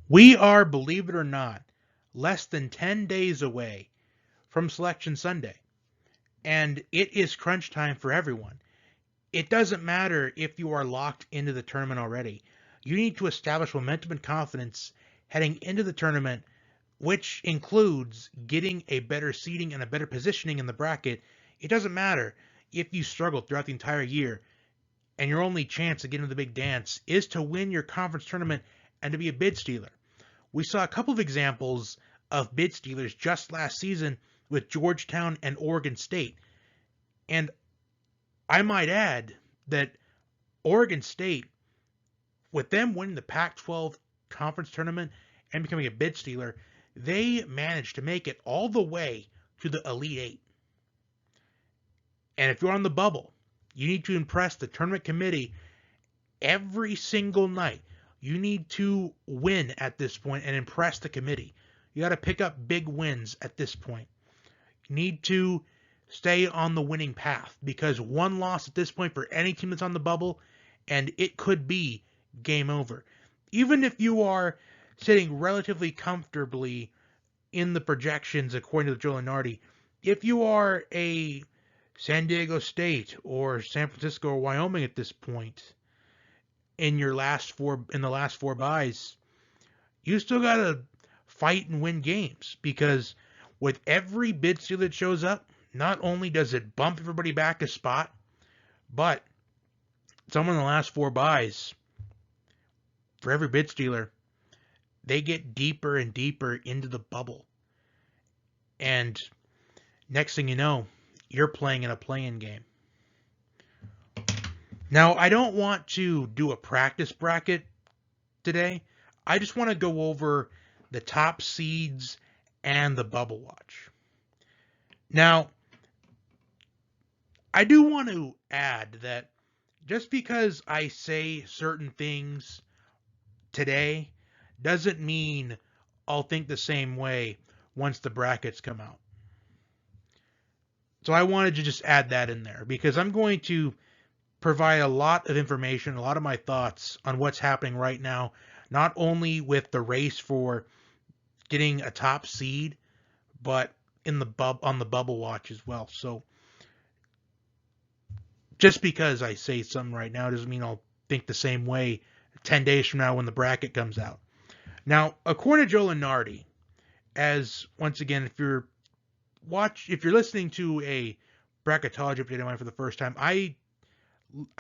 We are, believe it or not, less than 10 days away from Selection Sunday, and it is crunch time for everyone. It doesn't matter if you are locked into the tournament already. You need to establish momentum and confidence heading into the tournament, which includes getting a better seating and a better positioning in the bracket. It doesn't matter if you struggled throughout the entire year and your only chance to get into the big dance is to win your conference tournament and to be a bid stealer. We saw a couple of examples of bid stealers just last season with Georgetown and Oregon State. And I might add that Oregon State, with them winning the Pac-12 conference tournament and becoming a bid stealer, they managed to make it all the way to the Elite Eight. And if you're on the bubble, you need to impress the tournament committee every single night. You need to win at this point and impress the committee. You got to pick up big wins at this point. You need to stay on the winning path, because one loss at this point for any team that's on the bubble, and it could be game over. Even if you are sitting relatively comfortably in the projections according to Joe Lunardi, if you are a San Diego State or San Francisco or Wyoming at this point in the last four buys, you still gotta fight and win games, because with every bid steal that shows up, not only does it bump everybody back a spot, but someone in the last four buys, for every bid stealer, they get deeper and deeper into the bubble. And next thing you know, you're playing in a play-in game. Now, I don't want to do a practice bracket today. I just want to go over the top seeds and the bubble watch. Now, I do want to add that just because I say certain things today doesn't mean I'll think the same way once the brackets come out. So I wanted to just add that in there, because I'm going to provide a lot of information, a lot of my thoughts on what's happening right now, not only with the race for getting a top seed, but on the bubble watch as well. So just because I say something right now doesn't mean I'll think the same way 10 days from now when the bracket comes out. Now, according to Joe Lunardi, as once again, if you're listening to a bracketology update of mine for the first time, I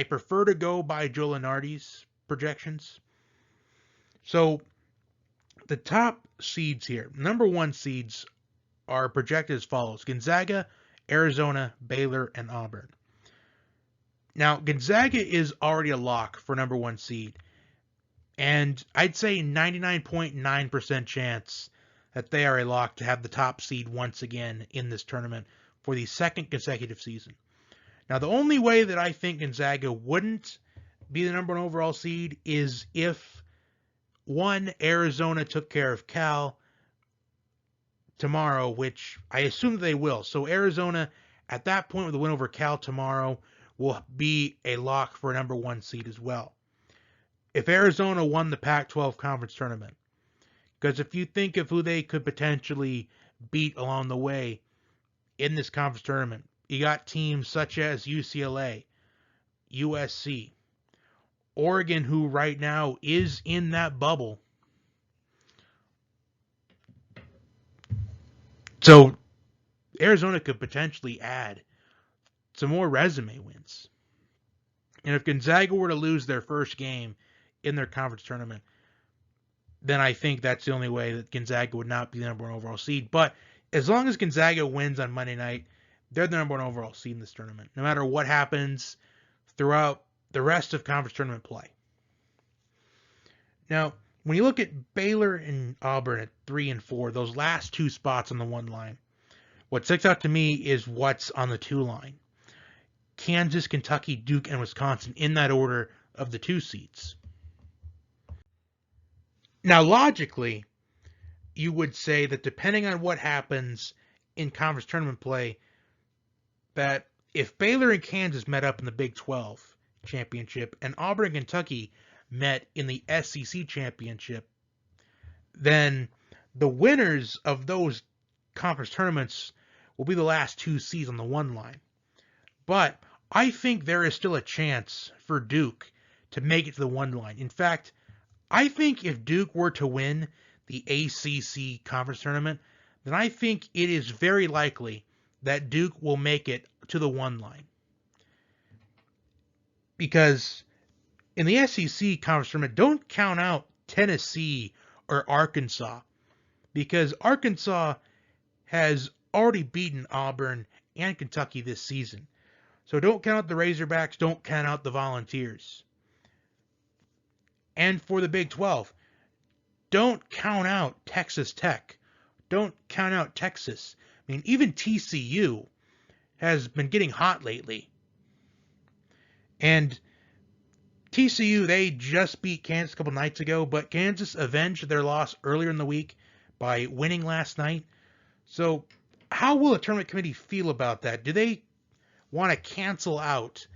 prefer to go by Joe Lunardi's projections. So the top seeds here, number one seeds, are projected as follows: Gonzaga, Arizona, Baylor, and Auburn. Now, Gonzaga is already a lock for number one seed, and I'd say 99.9% chance that they are a lock to have the top seed once again in this tournament for the second consecutive season. Now, the only way that I think Gonzaga wouldn't be the number one overall seed is if, one, Arizona took care of Cal tomorrow, which I assume they will. So Arizona, at that point with the win over Cal tomorrow, will be a lock for a number one seed as well. If Arizona won the Pac-12 conference tournament, because if you think of who they could potentially beat along the way in this conference tournament, you got teams such as UCLA, USC, Oregon, who right now is in that bubble. So Arizona could potentially add some more resume wins. And if Gonzaga were to lose their first game in their conference tournament, then I think that's the only way that Gonzaga would not be the number one overall seed. But as long as Gonzaga wins on Monday night, they're the number one overall seed in this tournament, no matter what happens throughout the rest of conference tournament play. Now, when you look at Baylor and Auburn at 3 and 4, those last two spots on the one line, what sticks out to me is what's on the two line. Kansas, Kentucky, Duke, and Wisconsin in that order of the two seeds. Now, logically, you would say that depending on what happens in conference tournament play, that if Baylor and Kansas met up in the Big 12 championship and Auburn and Kentucky met in the SEC championship, then the winners of those conference tournaments will be the last 2 seeds on the 1 line. But I think there is still a chance for Duke to make it to the 1 line. In fact, I think if Duke were to win the ACC conference tournament, then I think it is very likely that Duke will make it to the 1 line. Because in the SEC conference tournament, don't count out Tennessee or Arkansas, because Arkansas has already beaten Auburn and Kentucky this season. So don't count out the Razorbacks, don't count out the Volunteers. And for the Big 12, don't count out Texas Tech. Don't count out Texas. I mean, even TCU has been getting hot lately. And TCU, they just beat Kansas a couple nights ago, but Kansas avenged their loss earlier in the week by winning last night. So how will the tournament committee feel about that? Do they want to cancel out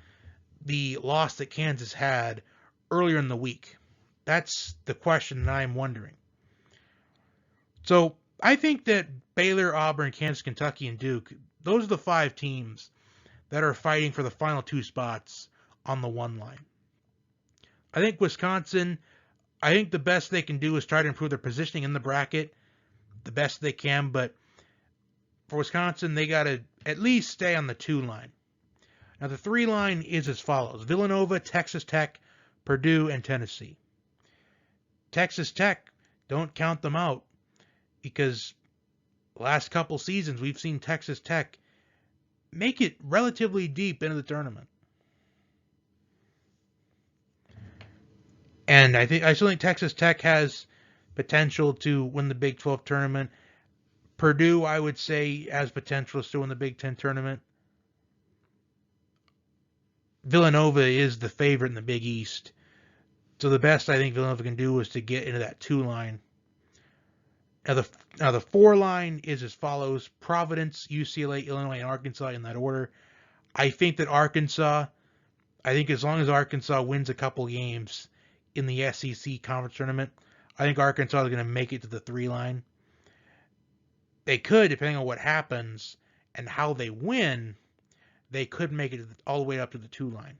the loss that Kansas had earlier in the week? That's the question that I'm wondering. So I think that Baylor, Auburn, Kansas, Kentucky, and Duke, those are the 5 teams that are fighting for the final 2 spots on the 1 line. I think Wisconsin, I think the best they can do is try to improve their positioning in the bracket the best they can, but for Wisconsin, they got to at least stay on the 2 line. Now, the 3 line is as follows: Villanova, Texas Tech, Purdue, and Tennessee. Texas Tech, don't count them out, because the last couple seasons we've seen Texas Tech make it relatively deep into the tournament. And I still think Texas Tech has potential to win the Big 12 tournament. Purdue, I would say, has potential to still win the Big 10 tournament. Villanova is the favorite in the Big East. So the best I think Villanova can do is to get into that 2 line. Now the 4 line is as follows: Providence, UCLA, Illinois, and Arkansas in that order. I think as long as Arkansas wins a couple games in the SEC conference tournament, I think Arkansas is going to make it to the 3 line. They could, depending on what happens and how they win, they could make it all the way up to the 2 line.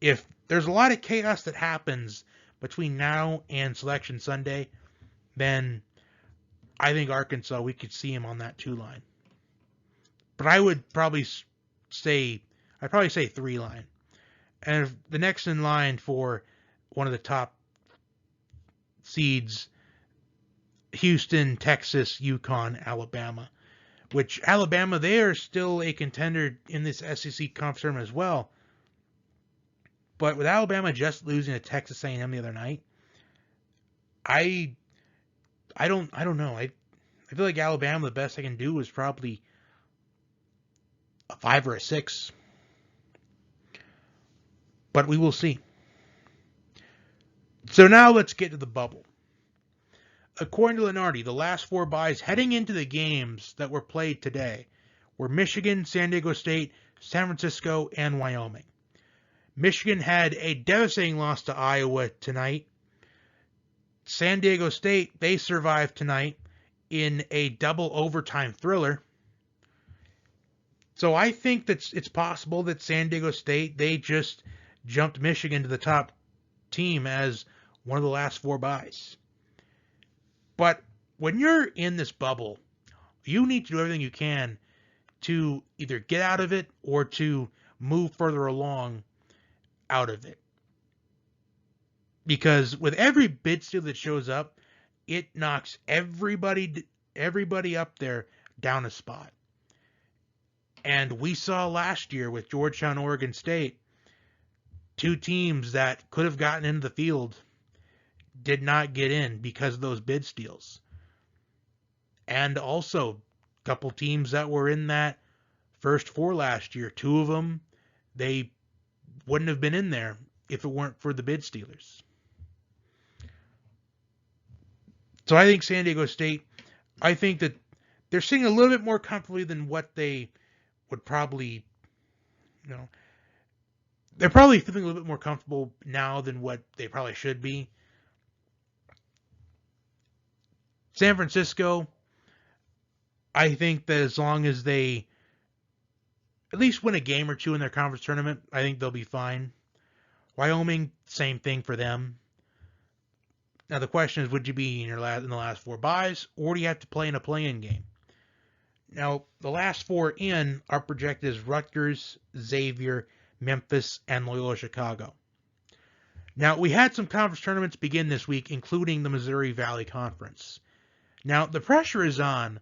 If there's a lot of chaos that happens between now and Selection Sunday, then I think Arkansas, we could see him on that 2 line. But I would probably say 3 line. And if the next in line for one of the top seeds, Houston, Texas, UConn, Alabama. Which Alabama, they are still a contender in this SEC conference tournament as well. But with Alabama just losing to Texas A&M the other night, I don't know. I feel like Alabama, the best I can do is probably a 5 or a 6. But we will see. So now let's get to the bubble. According to Lenardi, the last 4 byes heading into the games that were played today were Michigan, San Diego State, San Francisco, and Wyoming. Michigan had a devastating loss to Iowa tonight. San Diego State, they survived tonight in a double overtime thriller. So I think that it's possible that San Diego State, they just jumped Michigan to the top team as one of the last 4 byes. But when you're in this bubble, you need to do everything you can to either get out of it or to move further along out of it. Because with every bid steal that shows up, it knocks everybody up there down a spot. And we saw last year with Georgetown, Oregon State, 2 teams that could have gotten into the field did not get in because of those bid steals. And also, a couple teams that were in that first 4 last year, 2 of them, they wouldn't have been in there if it weren't for the bid stealers. So I think San Diego State, I think that they're sitting a little bit more comfortably than what they would probably, they're probably feeling a little bit more comfortable now than what they probably should be. San Francisco, I think that as long as they at least win a game or two in their conference tournament, I think they'll be fine. Wyoming, same thing for them. Now the question is, would you be in the last 4 byes, or do you have to play in a play-in game? Now the last 4 in are projected as Rutgers, Xavier, Memphis, and Loyola Chicago. Now we had some conference tournaments begin this week, including the Missouri Valley Conference. Now the pressure is on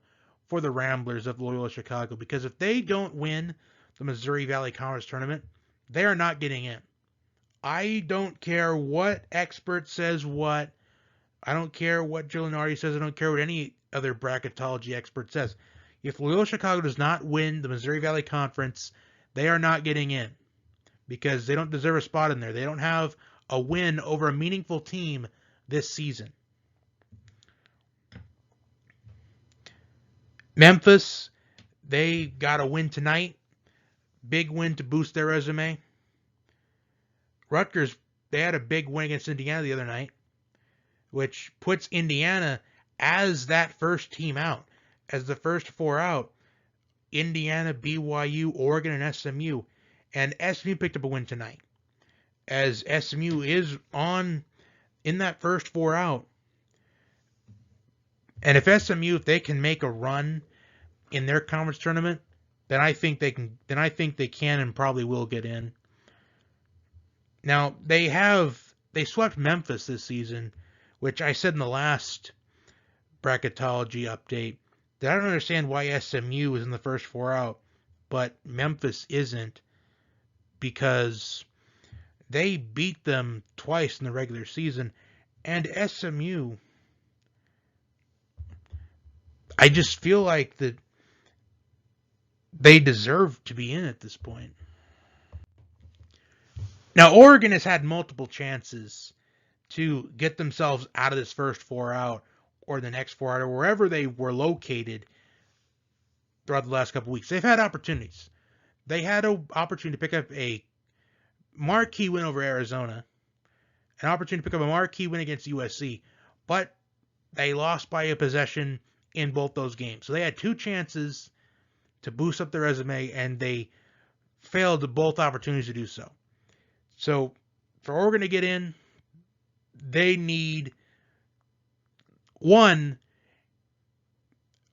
for the Ramblers of Loyola Chicago, because if they don't win the Missouri Valley Conference tournament, they are not getting in. I don't care what expert says what. I don't care what Joe Lunardi says. I don't care what any other bracketology expert says. If Loyola Chicago does not win the Missouri Valley Conference, they are not getting in, because they don't deserve a spot in there. They don't have a win over a meaningful team this season. Memphis, they got a win tonight. Big win to boost their resume. Rutgers, they had a big win against Indiana the other night, which puts Indiana as that first team out, as the first 4 out. Indiana, BYU, Oregon, and SMU. And SMU picked up a win tonight, as SMU is in that first 4 out. And if SMU, if they can make a run in their conference tournament, then I think they can. Then I think they can and probably will get in. Now they swept Memphis this season, which I said in the last bracketology update that I don't understand why SMU is in the first 4 out, but Memphis isn't, because they beat them twice in the regular season, and SMU, I just feel like that they deserve to be in at this point. Now, Oregon has had multiple chances to get themselves out of this first 4 out, or the next 4 out, or wherever they were located throughout the last couple weeks. They've had opportunities. They had an opportunity to pick up a marquee win over Arizona, an opportunity to pick up a marquee win against USC, but they lost by a possession in both those games. So they had 2 chances to boost up their resume, and they failed both opportunities to do so. So for Oregon to get in, they need one.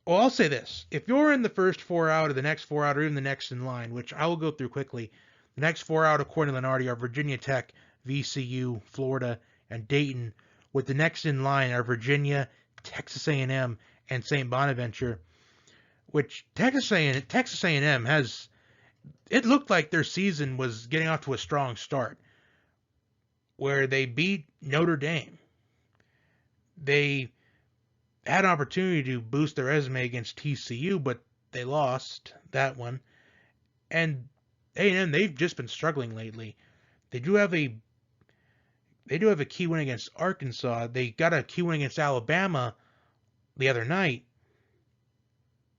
Well, I'll say this. If you're in the first 4 out, or the next 4 out, or even the next in line, which I will go through quickly, the next 4 out, according to Lunardi, are Virginia Tech, VCU, Florida, and Dayton, with the next in line are Virginia, Texas A&M, and St. Bonaventure, which Texas A&M has, it looked like their season was getting off to a strong start, where they beat Notre Dame. They had an opportunity to boost their resume against TCU, but they lost that one. And A&M, they've just been struggling lately. They do have a key win against Arkansas. They got a key win against Alabama the other night.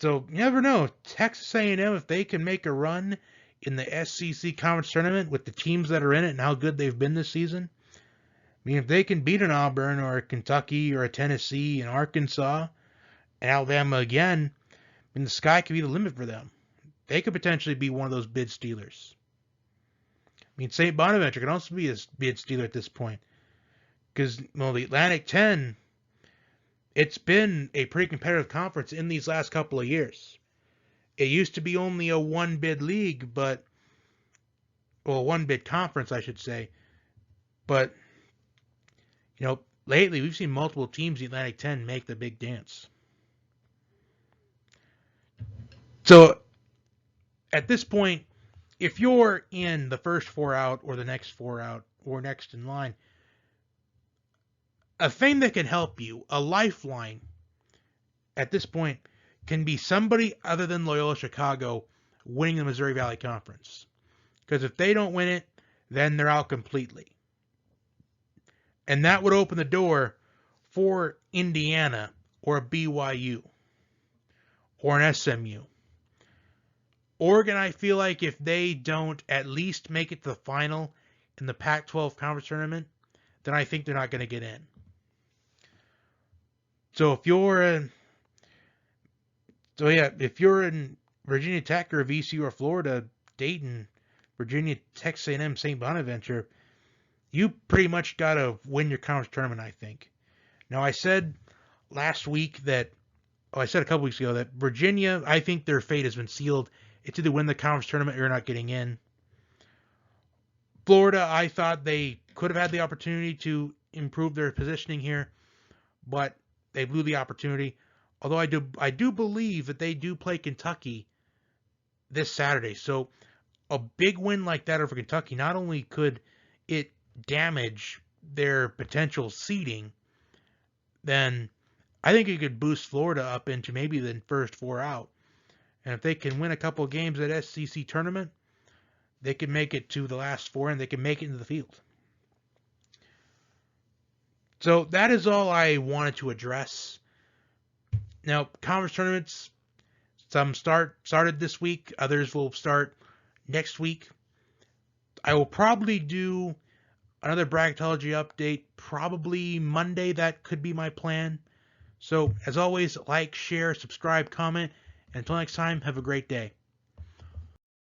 So you never know. Texas A&M, if they can make a run in the SEC Conference Tournament with the teams that are in it and how good they've been this season, I mean, if they can beat an Auburn or a Kentucky or a Tennessee and Arkansas and Alabama again, I mean, the sky could be the limit for them. They could potentially be one of those bid stealers. I mean, St. Bonaventure can also be a bid stealer at this point, because, well, the Atlantic 10, it's been a pretty competitive conference in these last couple of years. It used to be only a 1-bid league, a 1-bid conference, I should say. But, lately we've seen multiple teams in the Atlantic 10 make the big dance. So, at this point, if you're in the first 4 out, or the next 4 out, or next in line, a thing that can help you, a lifeline, at this point, can be somebody other than Loyola Chicago winning the Missouri Valley Conference. Because if they don't win it, then they're out completely. And that would open the door for Indiana, or a BYU, or an SMU. Oregon, I feel like if they don't at least make it to the final in the Pac-12 Conference Tournament, then I think they're not going to get in. So if you're in, if you're in Virginia Tech or VCU or Florida, Dayton, Virginia, Texas A&M, St. Bonaventure, you pretty much got to win your conference tournament, I think. Now, I said last week that, I said a couple weeks ago that Virginia, I think their fate has been sealed. It's either win the conference tournament or you're not getting in. Florida, I thought they could have had the opportunity to improve their positioning here, but they blew the opportunity. Although I do believe that they do play Kentucky this Saturday. So a big win like that over Kentucky, not only could it damage their potential seeding, then I think it could boost Florida up into maybe the first four out. And if they can win a couple of games at SEC tournament, they can make it to the last four and they can make it into the field. So that is all I wanted to address. Now, conference tournaments, some started this week, others will start next week. I will probably do another Bracketology update probably Monday. That could be my plan. So, as always, like, share, subscribe, comment, and until next time, have a great day.